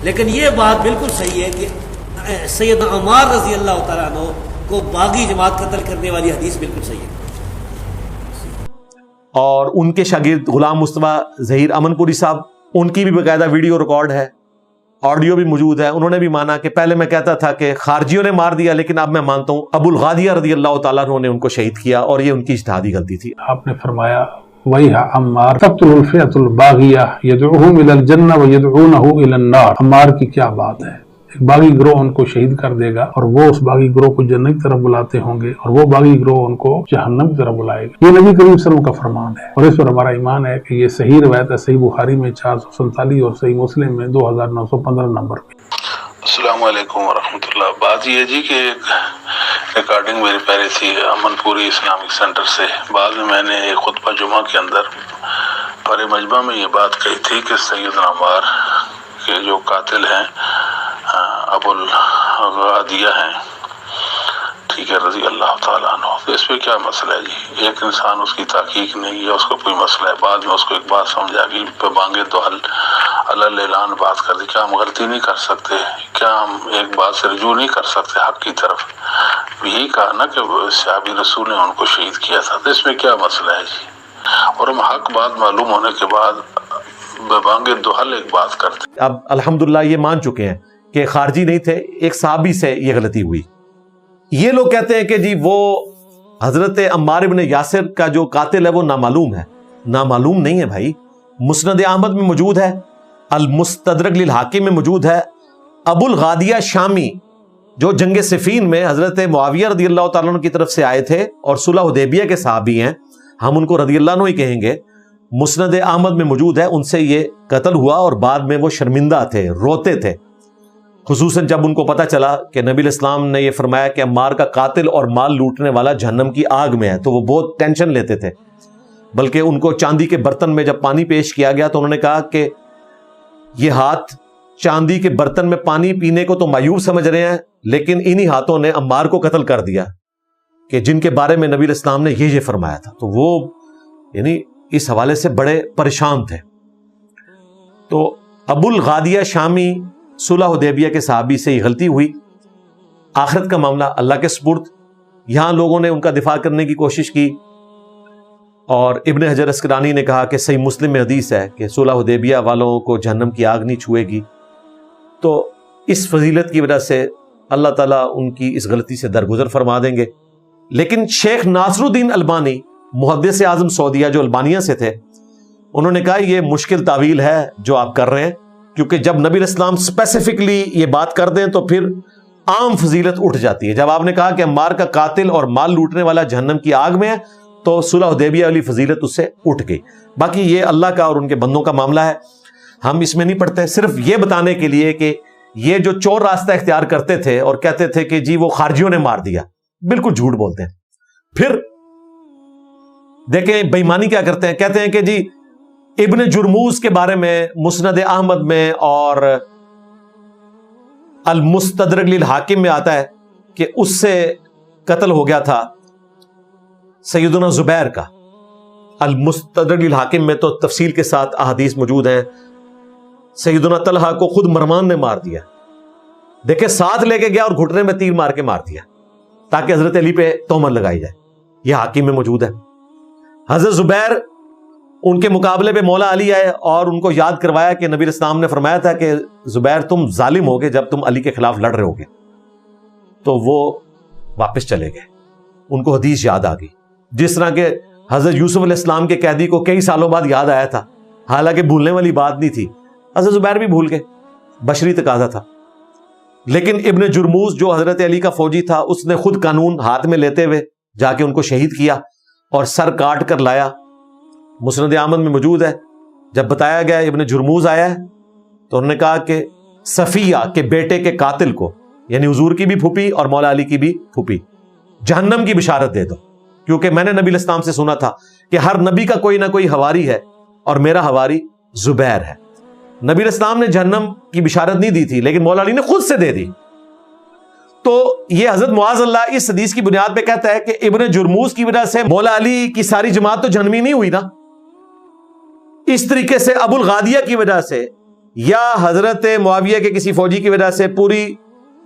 لیکن یہ بات بالکل صحیح ہے کہ سیدنا عمار رضی اللہ تعالیٰ عنہ کو باغی جماعت قتل کرنے والی حدیث بالکل صحیح ہے۔ اور ان کے شاگرد غلام مصطفیٰ ظہیر امن پوری صاحب، ان کی بھی باقاعدہ ویڈیو ریکارڈ ہے، آڈیو بھی موجود ہے، انہوں نے بھی مانا کہ پہلے میں کہتا تھا کہ خارجیوں نے مار دیا، لیکن اب میں مانتا ہوں ابو الغادیہ رضی اللہ تعالیٰ عنہ نے ان کو شہید کیا، اور یہ ان کی اجتہادی غلطی تھی۔ آپ نے فرمایا وَيْحَ عَمَّارَ تَقْتُلُ الْفِئَةُ الْبَاغِيَةَ يَدْعُوهُمْ إِلَى الْجَنَّةِ وَيَدْعُونَهُ إِلَى النَّارِ۔ عمار کی کیا بات ہے، ایک باغی گروہ ان کو شہید کر دے گا اور وہ اس باغی گروہ کو جنت کی طرف بلاتے ہوں گے، اور وہ باغی گروہ ان کو جہنم کی طرف بلائے گا۔ یہ نبی کریم صلی اللہ علیہ وسلم کا فرمان ہے، اور اس پر ہمارا ایمان ہے کہ یہ صحیح روایت ہے، صحیح بخاری میں 447 اور صحیح مسلم میں 2915 نمبر پہ۔ السلام علیکم ورحمۃ اللہ۔ بات یہ جی کہ ایک ریکارڈنگ میری پہلے تھی امن پوری اسلامک سینٹر سے، بعد میں نے ایک خطبہ جمعہ کے اندر پر مجمع میں یہ بات کہی تھی کہ سیدنا عمار کے جو قاتل ہیں ابو الغادیہ ہیں، ٹھیک ہے، رضی اللہ تعالیٰ عنہ، تو اس پہ کیا مسئلہ ہے جی؟ ایک انسان اس کی تحقیق نہیں ہے، اس کو کوئی مسئلہ ہے، بعد میں اس کو ایک بات سمجھ آ گئی، پہ بانگے تو اللہ اعلان بات کر دی، کیا ہم غلطی نہیں کر سکتے؟ کیا ہم ایک بات سے رجوع نہیں کر سکتے حق کی طرف؟ یہی کہا نا کہ صحابی رسول نے ان کو شہید کیا تھا، تو اس میں کیا مسئلہ ہے جی؟ اور ہم حق بات معلوم ہونے کے بعد بانگے دوحل ایک بات کرتے۔ اب الحمدللہ یہ مان چکے ہیں کہ خارجی نہیں تھے، ایک صحابی سے یہ غلطی ہوئی۔ یہ لوگ کہتے ہیں کہ جی وہ حضرت عمار بن یاسر کا جو قاتل ہے وہ نامعلوم ہے۔ نامعلوم نہیں ہے بھائی، مسند احمد میں موجود ہے، المستدرک للحاکم میں موجود ہے۔ ابو الغادیہ شامی جو جنگ صفین میں حضرت معاویہ رضی اللہ تعالیٰ عنہ کی طرف سے آئے تھے اور صلح حدیبیہ کے صحابی ہیں، ہم ان کو رضی اللہ عنہ ہی کہیں گے، مسند احمد میں موجود ہے، ان سے یہ قتل ہوا اور بعد میں وہ شرمندہ تھے، روتے تھے، خصوصاً جب ان کو پتہ چلا کہ نبی الاسلام نے یہ فرمایا کہ عمار کا قاتل اور مال لوٹنے والا جہنم کی آگ میں ہے، تو وہ بہت ٹینشن لیتے تھے۔ بلکہ ان کو چاندی کے برتن میں جب پانی پیش کیا گیا تو انہوں نے کہا کہ یہ ہاتھ چاندی کے برتن میں پانی پینے کو تو مایوب سمجھ رہے ہیں، لیکن انہی ہاتھوں نے عمار کو قتل کر دیا، کہ جن کے بارے میں نبی الاسلام نے یہ فرمایا تھا۔ تو وہ یعنی اس حوالے سے بڑے پریشان تھے۔ تو ابو الغادیہ شامی صلح حدیبیہ کے صحابی سے یہ غلطی ہوئی، آخرت کا معاملہ اللہ کے سپرد۔ یہاں لوگوں نے ان کا دفاع کرنے کی کوشش کی، اور ابن حجر اسقلانی نے کہا کہ صحیح مسلم میں حدیث ہے کہ صلح حدیبیہ والوں کو جہنم کی آگ نہیں چھوئے گی۔ تو اس فضیلت کی وجہ سے اللہ تعالیٰ ان کی اس غلطی سے درگزر فرما دیں گے۔ لیکن شیخ ناصر الدین البانی، محدث اعظم سعودیہ جو البانیہ سے تھے، انہوں نے کہا یہ مشکل تعویل ہے جو آپ کر رہے ہیں، کیونکہ جب نبی الاسلام اسپیسیفکلی یہ بات کر دیں تو پھر عام فضیلت اٹھ جاتی ہے۔ جب آپ نے کہا کہ عمار کا قاتل اور مال لوٹنے والا جہنم کی آگ میں ہے تو صلح حدیبیہ والی فضیلت اس سے اٹھ گئی۔ باقی یہ اللہ کا اور ان کے بندوں کا معاملہ ہے، ہم اس میں نہیں پڑھتے، صرف یہ بتانے کے لیے کہ یہ جو چور راستہ اختیار کرتے تھے اور کہتے تھے کہ جی وہ خارجیوں نے مار دیا، بالکل جھوٹ بولتے ہیں۔ پھر دیکھیں بے ایمانی کیا کرتے ہیں، کہتے ہیں کہ جی ابن جرموز کے بارے میں مسند احمد میں اور المستدرک للحاکم میں آتا ہے کہ اس سے قتل ہو گیا تھا سیدنا زبیر کا۔ المستدرک للحاکم میں تو تفصیل کے ساتھ احادیث موجود ہیں، سیدنا طلحہ کو خود مروان نے مار دیا، دیکھیں ساتھ لے کے گیا اور گھٹنے میں تیر مار کے مار دیا تاکہ حضرت علی پہ تہمت لگائی جائے. یہ حاکم میں موجود ہے. حضرت زبیر ان کے مقابلے پہ مولا علی آئے اور ان کو یاد کروایا کہ نبی اسلام نے فرمایا تھا کہ زبیر تم ظالم ہوگے جب تم علی کے خلاف لڑ رہے ہوگے. تو وہ واپس چلے گئے. ان کو حدیث یاد آ گئی, جس طرح کہ حضرت یوسف علیہ السلام کے قیدی کو کئی سالوں بعد یاد آیا تھا, حالانکہ بھولنے والی بات نہیں تھی. حضرت زبیر بھی بھول گئے, بشری تقاضا تھا. لیکن ابن جرموز جو حضرت علی کا فوجی تھا, اس نے خود قانون ہاتھ میں لیتے ہوئے جا کے ان کو شہید کیا اور سر کاٹ کر لایا. مسند احمد میں موجود ہے, جب بتایا گیا ابن جرموز آیا ہے تو انہوں نے کہا کہ صفیہ کے بیٹے کے قاتل کو, یعنی حضور کی بھی پھوپھی اور مولا علی کی بھی پھوپھی, جہنم کی بشارت دے دو, کیونکہ میں نے نبی الاسلام سے سنا تھا کہ ہر نبی کا کوئی نہ کوئی حواری ہے اور میرا حواری زبیر ہے. نبی الاسلام نے جہنم کی بشارت نہیں دی تھی, لیکن مولا علی نے خود سے دے دی. تو یہ حضرت معاذ اللہ اس حدیث کی بنیاد پہ کہتا ہے کہ ابن جرموز کی وجہ سے مولا علی کی ساری جماعت تو جہنمی نہیں ہوئی نا. اس طریقے سے ابو الغادیہ کی وجہ سے یا حضرت معاویہ کے کسی فوجی کی وجہ سے پوری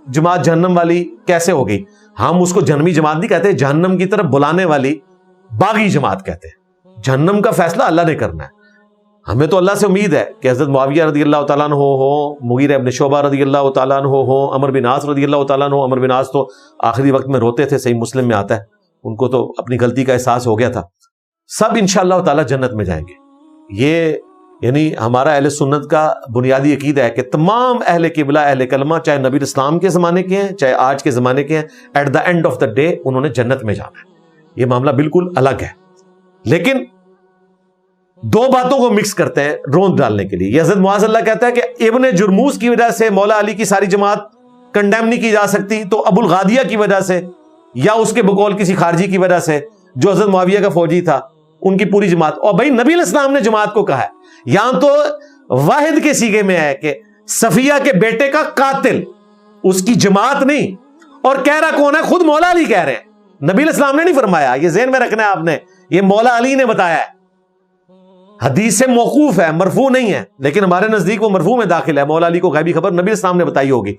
جماعت جہنم والی کیسے ہو گئی؟ ہم اس کو جہنمی جماعت نہیں کہتے, جہنم کی طرف بلانے والی باغی جماعت کہتے ہیں. جہنم کا فیصلہ اللہ نے کرنا ہے. ہمیں تو اللہ سے امید ہے کہ حضرت معاویہ رضی اللہ تعالیٰ عنہ ہو, مغیرہ ابن شعبہ رضی اللہ تعالیٰ عنہ ہو, عمر بن عاص رضی اللہ تعالیٰ عنہ. عمر بن عاص تو آخری وقت میں روتے تھے, صحیح مسلم میں آتا ہے, ان کو تو اپنی غلطی کا احساس ہو گیا تھا. سب انشاءاللہ تعالیٰ جنت میں جائیں گے. یہ یعنی ہمارا اہل سنت کا بنیادی عقیدہ ہے کہ تمام اہل قبلہ, اہل کلمہ, چاہے نبی اسلام کے زمانے کے ہیں چاہے آج کے زمانے کے ہیں, at the end of the day انہوں نے جنت میں جانا ہے. یہ معاملہ بالکل الگ ہے. لیکن دو باتوں کو مکس کرتے ہیں روند ڈالنے کے لیے. یہ حضرت معاذ اللہ کہتا ہے کہ ابن جرموز کی وجہ سے مولا علی کی ساری جماعت کنڈیم نہیں کی جا سکتی, تو ابو الغادیہ کی وجہ سے یا اس کے بقول کسی خارجی کی وجہ سے جو حضرت معاویہ کا فوجی تھا ان کی پوری جماعت. اور بھائی نبی علیہ السلام نے جماعت کو کہا ہے, یہاں تو واحد کے سیغے میں ہے کہ صفیہ کے بیٹے کا قاتل, اس کی جماعت نہیں. اور کہہ رہا کون ہے؟ خود مولا علی کہہ رہے ہیں, نبی علیہ السلام نے نہیں فرمایا. یہ ذہن میں رکھنا ہے آپ نے, یہ مولا علی نے بتایا ہے. حدیث سے موقوف ہے, مرفوع نہیں ہے, لیکن ہمارے نزدیک وہ مرفوع میں داخل ہے. مولا علی کو غیبی خبر نبی السلام نے بتائی ہوگی,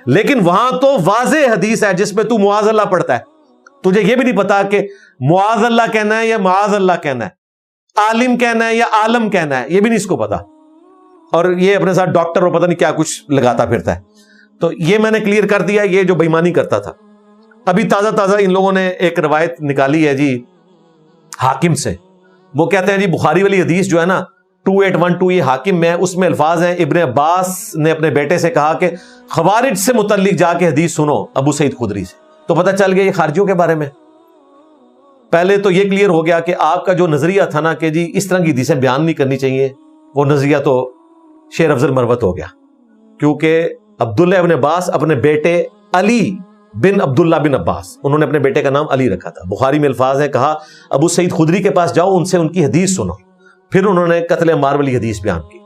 لیکن وہاں تو واضح حدیث ہے جس میں تو معاذ اللہ پڑھتا ہے. تجھے یہ بھی نہیں پتا کہ معاذ اللہ کہنا ہے یا معاذ اللہ کہنا ہے, عالم کہنا ہے یا عالم کہنا ہے, یہ بھی نہیں اس کو پتا. اور یہ اپنے ساتھ ڈاکٹر اور پتہ نہیں کیا کچھ لگاتا پھرتا ہے. تو یہ میں نے کلیئر کر دیا, یہ جو بےمانی کرتا تھا. ابھی تازہ ان لوگوں نے ایک روایت نکالی ہے جی حاکم سے. وہ کہتے ہیں جی بخاری والی حدیث جو ہے نا 2812, یہ حاکم میں, اس میں الفاظ ہیں ابن عباس نے اپنے بیٹے سے کہا کہ خوارج سے متعلق جا کے حدیث سنو ابو سعید خدری سے. تو پتہ چل گیا یہ خارجیوں کے بارے میں. پہلے تو یہ کلیئر ہو گیا کہ آپ کا جو نظریہ تھا نا کہ جی اس طرح کی حدیثیں بیان نہیں کرنی چاہیے, وہ نظریہ تو شیر افضل مروت ہو گیا. کیونکہ عبداللہ ابن عباس اپنے بیٹے علی بن عبداللہ بن عباس, انہوں نے اپنے بیٹے کا نام علی رکھا تھا. بخاری میں الفاظ ہیں, کہا ابو سعید خدری کے پاس جاؤ, ان سے ان کی حدیث سنو. پھر انہوں نے قتل عمار والی حدیث بیان کی.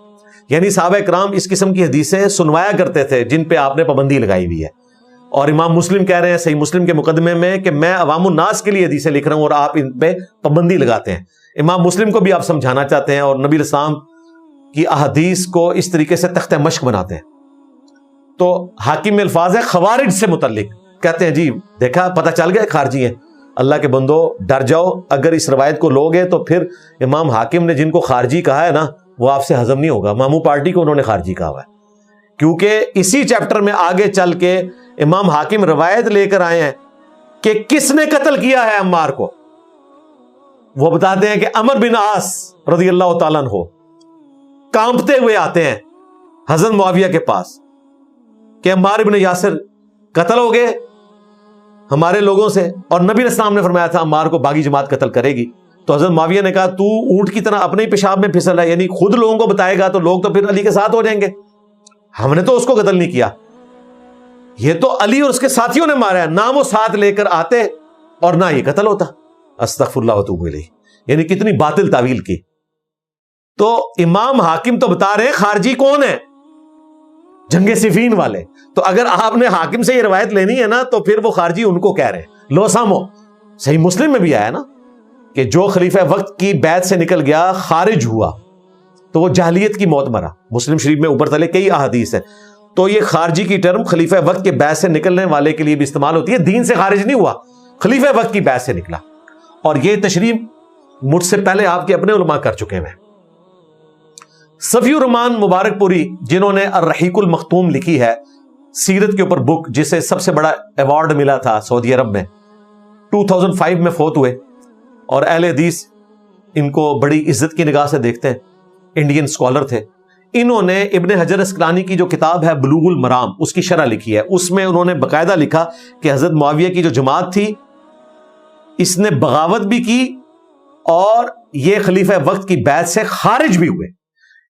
یعنی صحابہ کرام اس قسم کی حدیثیں سنوایا کرتے تھے جن پہ آپ نے پابندی لگائی ہوئی ہے. اور امام مسلم کہہ رہے ہیں صحیح مسلم کے مقدمے میں کہ میں عوام الناس کے لیے حدیثیں لکھ رہا ہوں اور آپ ان پہ پابندی لگاتے ہیں. امام مسلم کو بھی آپ سمجھانا چاہتے ہیں اور نبی علیہ السلام کی احادیث کو اس طریقے سے تختہ مشق بناتے ہیں. تو حاکم میں الفاظ ہے خوارج سے متعلق, کہتے ہیں جی دیکھا پتہ چل گیا خارجی ہیں. اللہ کے بندو ڈر جاؤ, اگر اس روایت کو لوگے تو پھر امام حاکم نے جن کو خارجی کہا ہے نا وہ آپ سے ہضم نہیں ہوگا. مامو پارٹی کو انہوں نے خارجی کہا ہوا ہے, کیونکہ اسی چیپٹر میں آگے چل کے امام حاکم روایت لے کر آئے ہیں کہ کس نے قتل کیا ہے عمار کو. وہ بتاتے ہیں کہ عمر بن عاص رضی اللہ تعالیٰ عنہ کانپتے ہوئے آتے ہیں حضرت معاویہ کے پاس کہ عمار بن یاسر قتل ہو گئے ہمارے لوگوں سے, اور نبی علیہ السلام نے فرمایا تھا عمار کو باغی جماعت قتل کرے گی. تو حضرت معاویہ نے کہا تو اونٹ کی طرح اپنے ہی پیشاب میں پھسل ہے, یعنی خود لوگوں کو بتائے گا تو لوگ تو پھر علی کے ساتھ ہو جائیں گے. ہم نے تو اس کو قتل نہیں کیا, یہ تو علی اور اس کے ساتھیوں نے مارا ہے. نہ وہ ساتھ لے کر آتے اور نہ یہ قتل ہوتا. استغفر اللہ واتوب الیہ. یعنی کتنی باطل تعویل کی. تو امام حاکم تو بتا رہے ہیں خارجی کون ہے, جنگ صفین والے. تو اگر آپ نے حاکم سے یہ روایت لینی ہے نا تو پھر وہ خارجی ان کو کہہ رہے ہیں. لو سامو صحیح مسلم میں بھی آیا نا کہ جو خلیفہ وقت کی بیعت سے نکل گیا خارج ہوا تو وہ جاہلیت کی موت مرا. مسلم شریف میں اوپر تلے کئی احادیث ہیں. تو یہ خارجی کی ٹرم خلیفہ وقت کے بیعت سے نکلنے والے کے لیے بھی استعمال ہوتی ہے. دین سے خارج نہیں ہوا, خلیفہ وقت کی بیعت سے نکلا. اور یہ تشریح مجھ سے پہلے آپ کے اپنے علماء کر چکے ہیں. صفی الرحمان مبارک پوری جنہوں نے الرحیق المختوم لکھی ہے, سیرت کے اوپر بک, جسے سب سے بڑا ایوارڈ ملا تھا سعودی عرب میں, 2005 میں فوت ہوئے, اور اہل حدیث ان کو بڑی عزت کی نگاہ سے دیکھتے ہیں, انڈین اسکالر تھے. انہوں نے ابن حجر اسقلانی کی جو کتاب ہے بلوغ المرام, اس کی شرح لکھی ہے. اس میں انہوں نے باقاعدہ لکھا کہ حضرت معاویہ کی جو جماعت تھی اس نے بغاوت بھی کی اور یہ خلیفہ وقت کی بیعت سے خارج بھی ہوئے.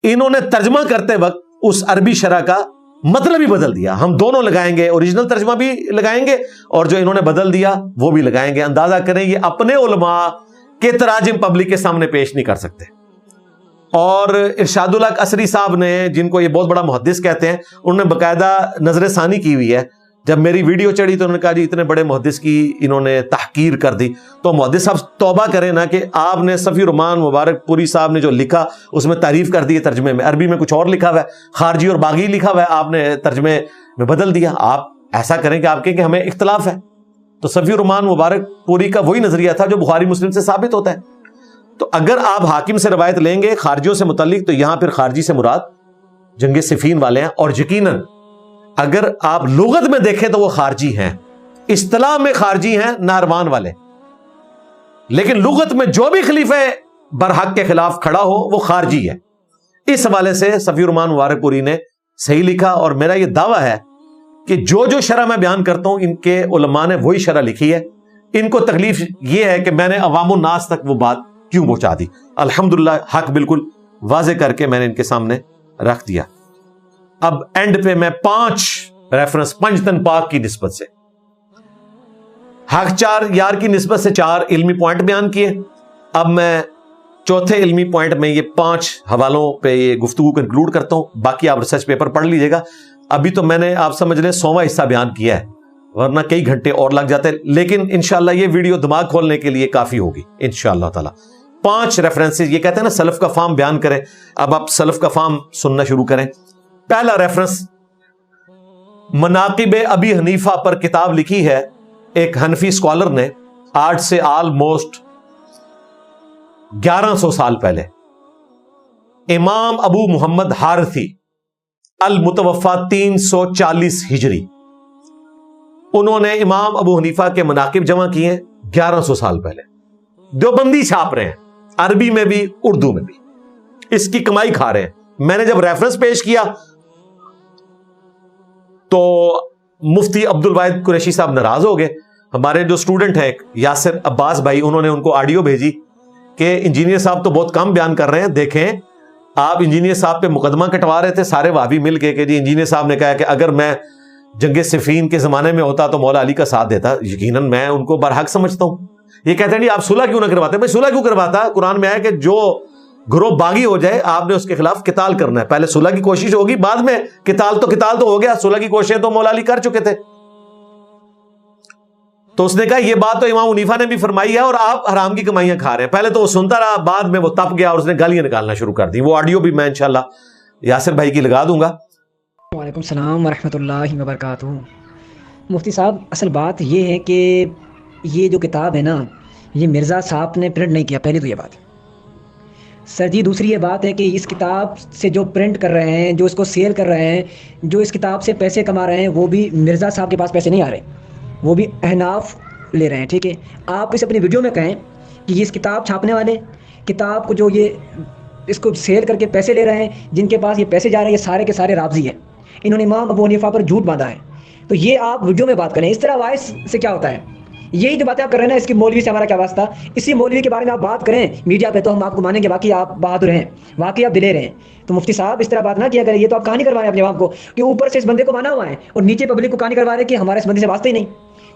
انہوں نے ترجمہ کرتے وقت اس عربی شرح کا مطلب ہی بدل دیا. ہم دونوں لگائیں گے, اوریجنل ترجمہ بھی لگائیں گے اور جو انہوں نے بدل دیا وہ بھی لگائیں گے. اندازہ کریں یہ اپنے علماء کے تراجم پبلک کے سامنے پیش نہیں کر سکتے. اور ارشاد الحق عصری صاحب نے, جن کو یہ بہت بڑا محدث کہتے ہیں, انہوں نے باقاعدہ نظر ثانی کی ہوئی ہے. جب میری ویڈیو چڑھی تو انہوں نے کہا جی اتنے بڑے محدث کی انہوں نے تحقیر کر دی. تو محدث صاحب توبہ کریں نا کہ آپ نے صفی الرحمان مبارک پوری صاحب نے جو لکھا اس میں تعریف کر دی ہے ترجمے میں. عربی میں کچھ اور لکھا ہوا ہے, خارجی اور باغی لکھا ہوا ہے, آپ نے ترجمے میں بدل دیا. آپ ایسا کریں کہ آپ کہیں کہ ہمیں اختلاف ہے. تو صفی الرحمان مبارک پوری کا وہی نظریہ تھا جو بخاری مسلم سے ثابت ہوتا ہے. تو اگر آپ حاکم سے روایت لیں گے خارجیوں سے متعلق, تو یہاں پھر خارجی سے مراد جنگ صفین والے ہیں. اور یقیناً اگر آپ لغت میں دیکھیں تو وہ خارجی ہیں, اصطلاح میں خارجی ہیں نہروان والے, لیکن لغت میں جو بھی خلیفہ برحق کے خلاف کھڑا ہو وہ خارجی ہے. اس حوالے سے صفی الرحمان مبارک پوری نے صحیح لکھا. اور میرا یہ دعویٰ ہے کہ جو شرح میں بیان کرتا ہوں ان کے علماء نے وہی شرح لکھی ہے. ان کو تکلیف یہ ہے کہ میں نے عوام الناس تک وہ بات کیوں پہنچا دی. الحمدللہ حق بالکل واضح کر کے میں نے ان کے سامنے رکھ دیا. اب اینڈ پہ میں 5 ریفرنس پنجتن پاک کی نسبت سے, حق 4 یار کی نسبت سے 4 علمی پوائنٹ بیان کیے. اب میں چوتھے علمی پوائنٹ میں یہ 5 حوالوں پہ یہ گفتگو کو انکلوڈ کرتا ہوں. باقی آپ ریسرچ پیپر پڑھ لیجئے گا. ابھی تو میں نے آپ سمجھ لیں 100واں حصہ بیان کیا ہے, ورنہ کئی گھنٹے اور لگ جاتے ہیں. لیکن انشاءاللہ یہ ویڈیو دماغ کھولنے کے لیے کافی ہوگی انشاءاللہ تعالی. 5 ریفرنسز, یہ کہتے ہیں نا سلف کا فام بیان کریں. اب آپ سلف کا فام سننا شروع کریں. پہلا ریفرنس مناقب ابی حنیفہ پر کتاب لکھی ہے ایک حنفی اسکالر نے, آج سے آلموسٹ 1100 سال پہلے. امام ابو محمد حارثی المتوفا 340 ہجری, انہوں نے امام ابو حنیفہ کے مناقب جمع کیے ہیں 1100 سال پہلے. دیوبندی چھاپ رہے ہیں, عربی میں بھی اردو میں بھی, اس کی کمائی کھا رہے ہیں. میں نے جب ریفرنس پیش کیا تو مفتی عبد الواحد قریشی صاحب ناراض ہو گئے. ہمارے جو اسٹوڈنٹ ہیں یاسر عباس بھائی, انہوں نے ان کو آڈیو بھیجی کہ انجینئر صاحب تو بہت کم بیان کر رہے ہیں, دیکھیں آپ انجینئر صاحب پہ مقدمہ کٹوا رہے تھے سارے وہابی مل کے کہ جی انجینئر صاحب نے کہا کہ اگر میں جنگ صفین کے زمانے میں ہوتا تو مولا علی کا ساتھ دیتا. یقیناً میں ان کو برحق سمجھتا ہوں. یہ کہتے ہیں جی آپ صلح کیوں نہ کرواتے؟ میں صلح کیوں کرواتا؟ قرآن میں آیا کہ جو گروہ باغی ہو جائے آپ نے اس کے خلاف قتال کرنا ہے. پہلے صلح کی کوشش ہوگی, بعد میں قتال تو ہو گیا. صلح کی کوششیں تو مولا علی کر چکے تھے. تو اس نے کہا یہ بات تو امام حنیفہ نے بھی فرمائی ہے اور آپ حرام کی کمائیاں کھا رہے ہیں. پہلے تو وہ سنتا رہا, بعد میں وہ تپ گیا اور اس نے گالیاں نکالنا شروع کر دی. وہ آڈیو بھی میں انشاءاللہ یاسر بھائی کی لگا دوں گا. وعلیکم السلام ورحمۃ اللہ وبرکاتہ. مفتی صاحب, اصل بات یہ ہے کہ یہ جو کتاب ہے نا یہ مرزا صاحب نے پرنٹ نہیں کیا, پہلے تو یہ بات. سر جی دوسری یہ بات ہے کہ اس کتاب سے جو پرنٹ کر رہے ہیں, جو اس کو سیل کر رہے ہیں, جو اس کتاب سے پیسے کما رہے ہیں, وہ بھی مرزا صاحب کے پاس پیسے نہیں آ رہے, وہ بھی احناف لے رہے ہیں. ٹھیک ہے, آپ اس اپنی ویڈیو میں کہیں کہ یہ اس کتاب چھاپنے والے کتاب کو جو یہ اس کو سیل کر کے پیسے لے رہے ہیں, جن کے پاس یہ پیسے جا رہے ہیں, یہ سارے کے سارے رافضی ہیں. انہوں نے امام ابو حنیفہ پر جھوٹ باندھا ہے. تو یہ آپ ویڈیو میں بات کریں. اس طرح وائس سے کیا ہوتا ہے؟ یہی جو باتیں آپ کر رہے ہیں نا, اس کی مولوی سے ہمارا کیا واسطہ؟ اسی مولوی کے بارے میں آپ بات کریں میڈیا پہ تو ہم آپ کو مانیں گے. باقی آپ بہادر ہیں, واقعی آپ دلیر ہیں. تو مفتی صاحب اس طرح بات نہ کیا کریں. یہ تو آپ کہانی کروائیں اپنے عوام کو کہ اوپر سے اس بندے کو مانا ہوا ہے اور نیچے پبلک کو کہانی کروا رہے ہیں کہ ہمارے اس بندے سے واسطہ ہی نہیں.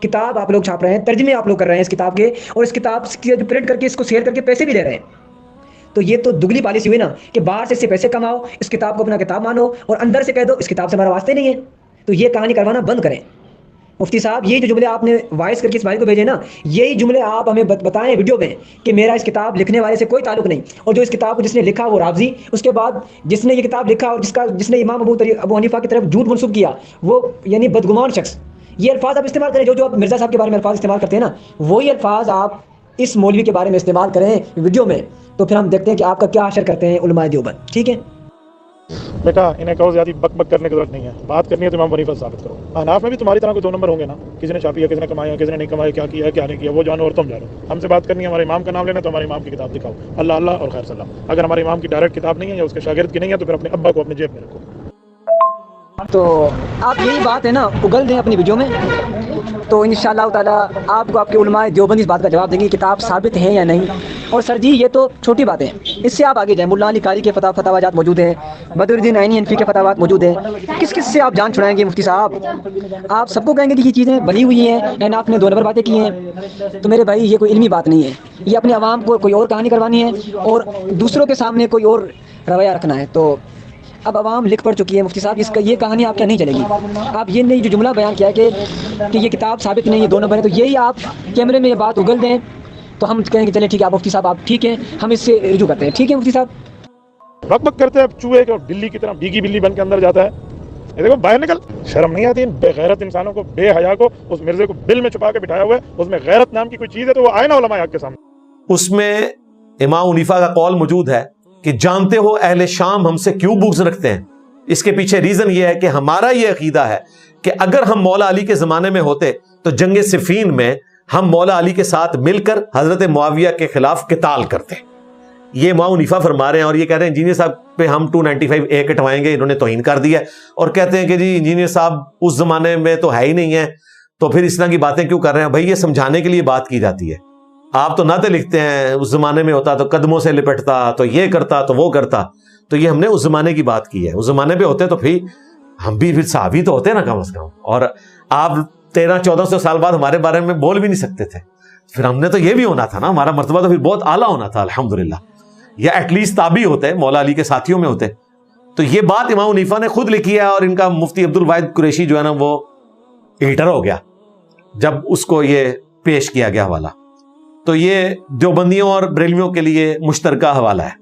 کتاب آپ لوگ چھاپ رہے ہیں, ترجمے آپ لوگ کر رہے ہیں اس کتاب کے, اور اس کتاب کی پرنٹ کر کے اس کو سیل کر کے پیسے بھی لے رہے ہیں. تو یہ تو دگلی پالیسی ہوئی نا کہ باہر سے اس سے پیسے کماؤ, اس کتاب کو اپنا کتاب مانو, اور اندر سے کہہ دو اس کتاب سے ہمارا واسطہ نہیں ہے. تو یہ کہانی کروانا بند کریں. مفتی صاحب یہ جو جملے آپ نے وائس کر کے اس بھائی کو بھیجے نا، یہی جملے آپ ہمیں بتائیں ویڈیو میں کہ میرا اس کتاب لکھنے والے سے کوئی تعلق نہیں، اور جو اس کتاب کو جس نے لکھا وہ رافضی، اس کے بعد جس نے یہ کتاب لکھا اور جس نے امام ابو حنیفہ کی طرف جھوٹ منسوب کیا وہ یعنی بدگمان شخص. یہ الفاظ آپ استعمال کریں، جو آپ مرزا صاحب کے بارے میں الفاظ استعمال کرتے ہیں نا، وہی الفاظ آپ اس مولوی کے بارے میں استعمال کریں ویڈیو میں، تو پھر ہم دیکھتے ہیں کہ آپ کا کیا حشر کرتے ہیں علماء دیوبند. ٹھیک ہے بیٹا، انہیں کہو زیادہ بک بک کرنے کی ضرورت نہیں ہے، بات کرنی ہے تو امام حنیفہ ثابت کرو. احناف میں بھی تمہاری طرح کوئی 2 نمبر ہوں گے نا، کسی نے چھاپی ہے، کسی نے کمایا، کسی نے نہیں کمایا، کیا کیا ہے کیا نہیں کیا، وہ جانو اور تم جانو. ہم سے بات کرنی ہے، ہمارے امام کا نام لینا تو ہمارے امام کی کتاب دکھاؤ، اللہ اللہ اور خیر سلام. اگر ہمارے امام کی ڈائریکٹ کتاب نہیں ہے یا اس کے شاگرد کی نہیں ہے تو پھر اپنے ابا کو اپنے جیب میں رکھو. تو آپ یہی بات ہے نا اگل دیں اپنی ویڈیو میں، تو انشاءاللہ تعالیٰ آپ کو آپ کے علماء دیوبند اس بات کا جواب دیں گے کتاب ثابت ہے یا نہیں. اور سر جی یہ تو چھوٹی باتیں ہیں، اس سے آپ آگے جائیں. ملا علی قاری کے فتاوات موجود ہیں، بدر الدین عینی حنفی کے فتاوات موجود ہیں. کس کس سے آپ جان چھڑائیں گے مفتی صاحب؟ آپ سب کو کہیں گے کہ یہ چیزیں بنی ہوئی ہیں، اینڈ آپ نے 2 نمبر باتیں کی ہیں. تو میرے بھائی یہ کوئی علمی بات نہیں ہے، یہ اپنے عوام کو کوئی اور کہانی کروانی ہے اور دوسروں کے سامنے کوئی اور رویہ رکھنا ہے. تو اب عوام لکھ پڑ چکی ہے مفتی صاحب، اس کا یہ کہانی آپ کیا نہیں چلے گی. آپ یہ نہیں جو جملہ بیان کیا ہے کہ یہ کتاب ثابت نہیں، یہ 2 نمبر ہے، تو یہی آپ کیمرے میں یہ بات اگل دیں تو ہم کہیں گے چلیں ٹھیک ہے آپ مفتی صاحب آپ ٹھیک ہیں، ہم اس سے رجوع کرتے ہیں. ٹھیک ہے مفتی صاحب. بک بک کرتے ہیں چوہے کے بلی کی طرح، بھیگی بلی بن کے اندر جاتا ہے. یہ دیکھو باہر نکل، شرم نہیں آتی ان بے غیرت انسانوں کو، بے حیا کو. اس مرزے کو بل میں چھپا کے بٹھایا ہوا ہے، اس میں غیرت نام کی کوئی چیز ہے تو وہ آئے نا علماء حق کے سامنے. اس میں امام حنیفہ کا قول موجود ہے کہ جانتے ہو اہل شام ہم سے کیوں بغض رکھتے ہیں. اس کے پیچھے ریزن یہ ہے کہ ہمارا یہ عقیدہ ہے کہ اگر ہم مولا علی کے زمانے میں ہوتے تو جنگ صفین میں ہم مولا علی کے ساتھ مل کر حضرت معاویہ کے خلاف قتال کرتے. یہ امام حنیفہ فرما رہے ہیں، اور یہ کہہ رہے ہیں انجینئر صاحب پہ ہم 295A کٹوائیں گے. انہوں نے توہین کر دیا اور کہتے ہیں کہ جی انجینئر صاحب اس زمانے میں تو ہے ہی نہیں ہے، تو پھر اس طرح کی باتیں کیوں کر رہے ہیں. بھائی یہ سمجھانے کے لیے بات کی جاتی ہے. آپ تو نعتیں لکھتے ہیں اس زمانے میں ہوتا تو قدموں سے لپٹتا، تو یہ کرتا تو وہ کرتا. تو یہ ہم نے اس زمانے کی بات کی ہے. اس زمانے پہ ہوتے تو پھر ہم بھی پھر صحابی تو ہوتے نا کم از کم، اور آپ 1300-1400 سال بعد ہمارے بارے میں بول بھی نہیں سکتے تھے. پھر ہم نے تو یہ بھی ہونا تھا نا، ہمارا مرتبہ تو پھر بہت اعلیٰ ہونا تھا الحمدللہ، یا ایٹ لیسٹ تابعی ہوتے، مولا علی کے ساتھیوں میں ہوتے. تو یہ بات امام حنیفہ نے خود لکھی ہے، اور ان کا مفتی عبد الواحد قریشی جو ہے نا وہ ایڈیٹر ہو گیا جب اس کو یہ پیش کیا گیا حوالہ. تو یہ دیوبندیوں اور بریلویوں کے لیے مشترکہ حوالہ ہے.